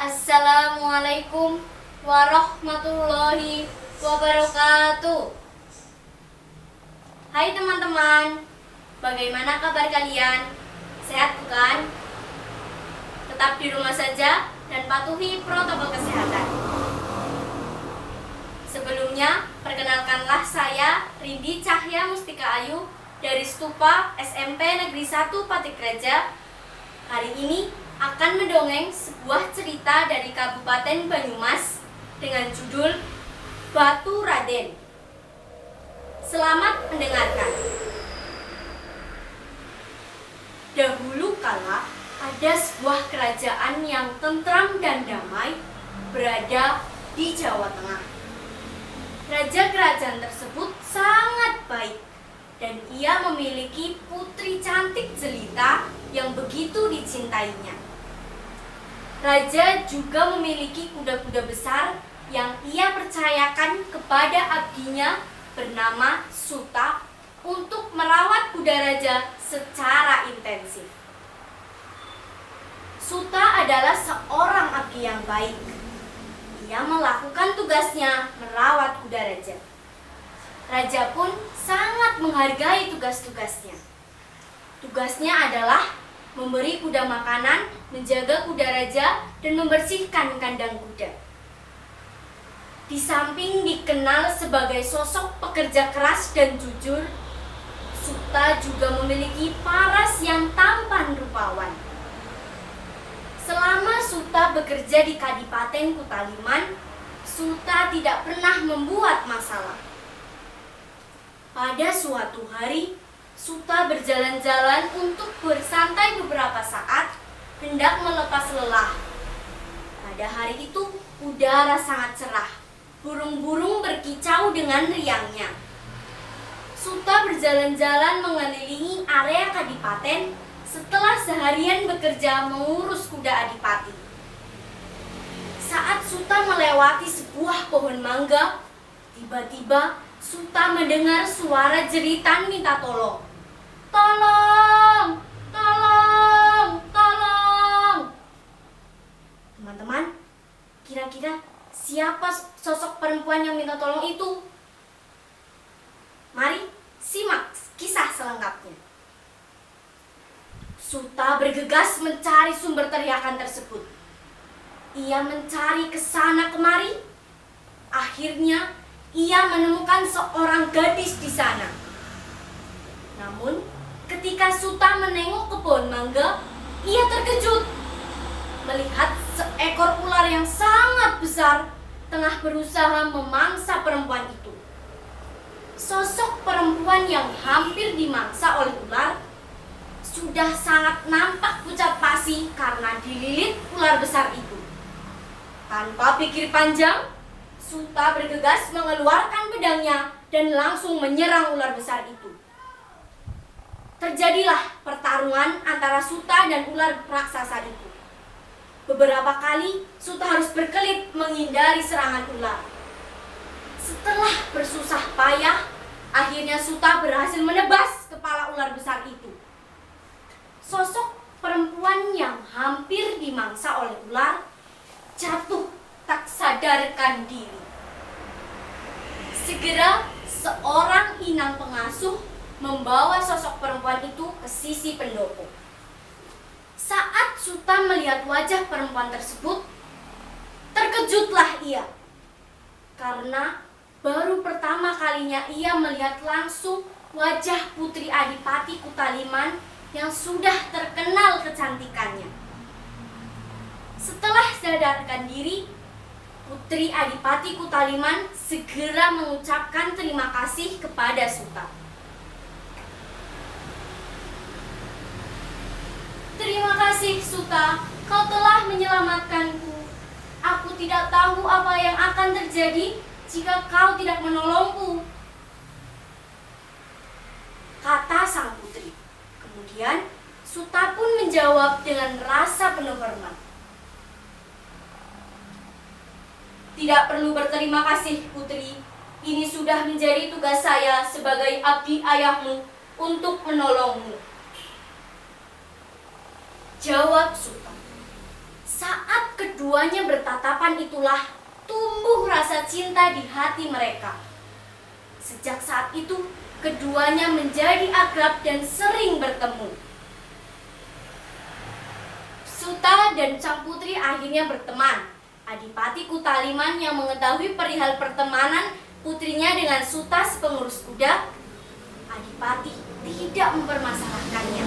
Assalamualaikum warahmatullahi wabarakatuh. Hai teman-teman, bagaimana kabar kalian? Sehat bukan? Tetap di rumah saja dan patuhi protokol kesehatan. Sebelumnya, perkenalkanlah saya Rindi Cahya Mustika Ayu dari Stupa SMP Negeri 1 Patikraja. Hari ini akan mendongeng sebuah cerita dari Kabupaten Banyumas dengan judul Batu Raden. Selamat mendengarkan. Dahulu kala ada sebuah kerajaan yang tentram dan damai berada di Jawa Tengah. Raja kerajaan tersebut sangat baik dan ia memiliki putri cantik jelita yang begitu dicintainya. Raja juga memiliki kuda-kuda besar yang ia percayakan kepada abdinya bernama Suta untuk merawat kuda raja secara intensif. Suta adalah seorang abdi yang baik. Ia melakukan tugasnya merawat kuda raja. Raja pun sangat menghargai tugas-tugasnya. Tugasnya adalah memberi kuda makanan, menjaga kuda raja, dan membersihkan kandang kuda. Di samping dikenal sebagai sosok pekerja keras dan jujur, Suta juga memiliki paras yang tampan rupawan. Selama Suta bekerja di Kadipaten Kutaliman, Suta tidak pernah membuat masalah. Pada suatu hari, Suta berjalan-jalan untuk bersantai beberapa saat, hendak melepas lelah. Pada hari itu, udara sangat cerah. Burung-burung berkicau dengan riangnya. Suta berjalan-jalan mengelilingi area Kadipaten setelah seharian bekerja mengurus kuda adipati. Saat Suta melewati sebuah pohon mangga, tiba-tiba Suta mendengar suara jeritan minta tolong. Tolong! Tolong! Tolong! Teman-teman, kira-kira siapa sosok perempuan yang minta tolong itu? Mari simak kisah selengkapnya. Suta bergegas mencari sumber teriakan tersebut. Ia mencari ke sana kemari. Akhirnya, ia menemukan seorang gadis di sana. Namun, ketika Suta menengok ke pohon mangga, ia terkejut melihat seekor ular yang sangat besar tengah berusaha memangsa perempuan itu. Sosok perempuan yang hampir dimangsa oleh ular sudah sangat nampak pucat pasi karena dililit ular besar itu. Tanpa pikir panjang, Suta bergegas mengeluarkan pedangnya dan langsung menyerang ular besar itu. Terjadilah pertarungan antara Suta dan ular raksasa itu. Beberapa kali Suta harus berkelit menghindari serangan ular. Setelah bersusah payah, akhirnya Suta berhasil menebas kepala ular besar itu. Sosok perempuan yang hampir dimangsa oleh ular jatuh tak sadarkan diri. Segera seorang inang pengasuh membawa sosok perempuan itu ke sisi pendopo. Saat Suta melihat wajah perempuan tersebut, terkejutlah ia. Karena baru pertama kalinya ia melihat langsung wajah Putri Adipati Kutaliman yang sudah terkenal kecantikannya. Setelah sadarkan diri, Putri Adipati Kutaliman segera mengucapkan terima kasih kepada Suta. Terima kasih Suta, kau telah menyelamatkanku. Aku tidak tahu apa yang akan terjadi jika kau tidak menolongku, kata sang putri. Kemudian Suta pun menjawab dengan rasa penuh hormat. Tidak perlu berterima kasih, Putri. Ini sudah menjadi tugas saya sebagai abdi ayahmu untuk menolongmu, jawab Suta. Saat keduanya bertatapan itulah tumbuh rasa cinta di hati mereka. Sejak saat itu, keduanya menjadi akrab dan sering bertemu. Suta dan sang putri akhirnya berteman. Adipati Kutaliman yang mengetahui perihal pertemanan putrinya dengan Suta si pengurus kuda, Adipati tidak mempermasalahkannya.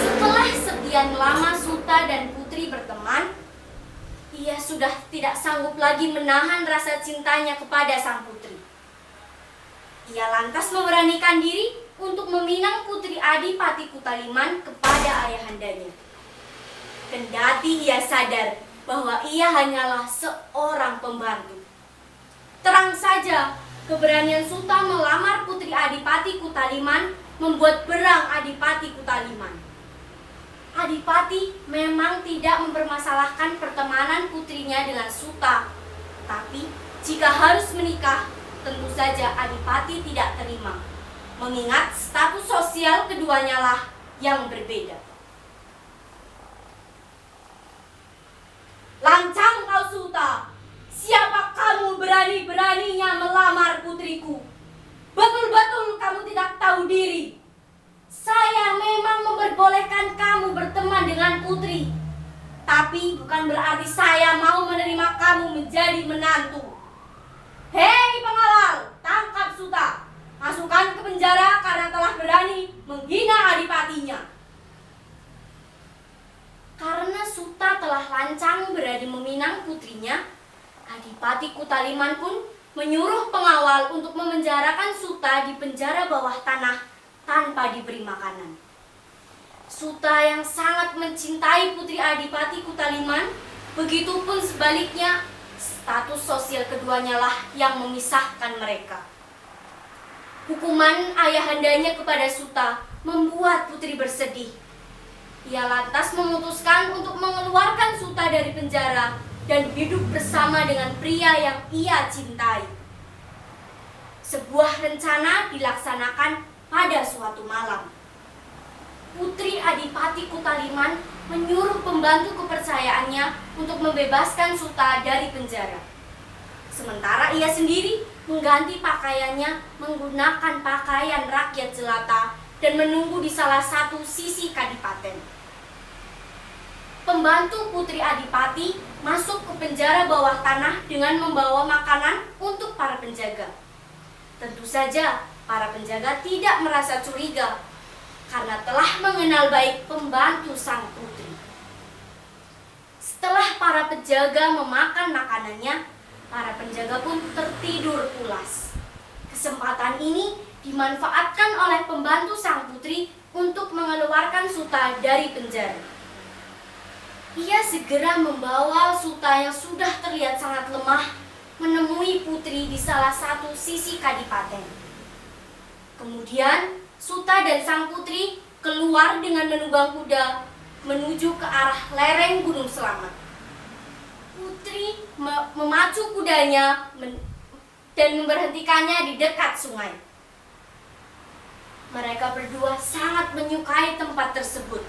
Setelah sekian lama Suta dan putri berteman, ia sudah tidak sanggup lagi menahan rasa cintanya kepada sang putri. Ia lantas memberanikan diri untuk meminang putri Adipati Kutaliman kepada ayahandanya. Kendati ia sadar bahwa ia hanyalah seorang pembantu. Terang saja, keberanian Suta melamar putri Adipati Kutaliman membuat berang Adipati Kutaliman. Adipati memang tidak mempermasalahkan pertemanan putrinya dengan Suta, tapi jika harus menikah, tentu saja Adipati tidak terima, mengingat status sosial keduanya lah yang berbeda. Lancang kau Suta, siapa kamu berani-beraninya melamar putriku? Betul-betul kamu tidak tahu diri. Saya memang memperbolehkan kamu berteman dengan putri, tapi bukan berarti saya mau menerima kamu menjadi menantu. Hei pengawal, tangkap Suta, masukkan ke penjara karena telah berani menghina adipatinya. Karena Suta telah lancang berani meminang putrinya, Adipati Kutaliman pun menyuruh pengawal untuk memenjarakan Suta di penjara bawah tanah tanpa diberi makanan. Suta yang sangat mencintai putri Adipati Kutaliman, begitupun sebaliknya, status sosial keduanya lah yang memisahkan mereka. Hukuman ayahandanya kepada Suta membuat putri bersedih. Ia lantas memutuskan untuk mengeluarkan Suta dari penjara dan hidup bersama dengan pria yang ia cintai. Sebuah rencana dilaksanakan pada suatu malam. Putri Adipati Kutaliman menyuruh pembantu kepercayaannya untuk membebaskan Suta dari penjara. Sementara ia sendiri mengganti pakaiannya menggunakan pakaian rakyat jelata dan menunggu di salah satu sisi kadipaten. Pembantu Putri Adipati masuk ke penjara bawah tanah dengan membawa makanan untuk para penjaga. Tentu saja para penjaga tidak merasa curiga karena telah mengenal baik pembantu sang putri. Setelah para penjaga memakan makanannya, para penjaga pun tertidur pulas. Kesempatan ini dimanfaatkan oleh pembantu sang putri untuk mengeluarkan Suta dari penjara. Ia segera membawa Suta yang sudah terlihat sangat lemah menemui putri di salah satu sisi kadipaten. Kemudian Suta dan sang putri keluar dengan menunggang kuda menuju ke arah lereng Gunung Selamat. Putri memacu kudanya dan memberhentikannya di dekat sungai. Mereka berdua sangat menyukai tempat tersebut.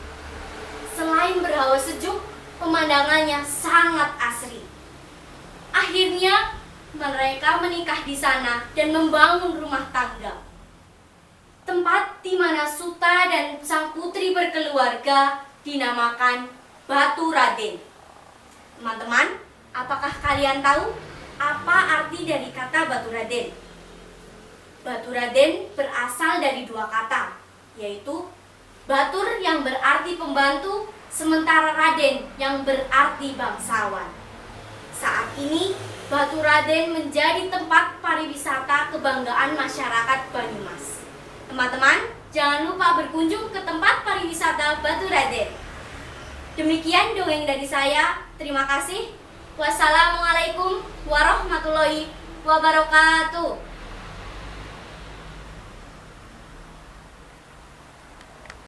Selain berhawa sejuk, pemandangannya sangat asri. Akhirnya, mereka menikah di sana dan membangun rumah tangga. Tempat di mana Suta dan sang putri berkeluarga dinamakan Batu Raden. Teman-teman, apakah kalian tahu apa arti dari kata Batu Raden? Batu Raden berasal dari dua kata, yaitu Batur yang berarti pembantu, sementara Raden yang berarti bangsawan. Saat ini, Batu Raden menjadi tempat pariwisata kebanggaan masyarakat Banyumas. Teman-teman, jangan lupa berkunjung ke tempat pariwisata Batu Raden. Demikian dongeng dari saya. Terima kasih. Wassalamualaikum warahmatullahi wabarakatuh.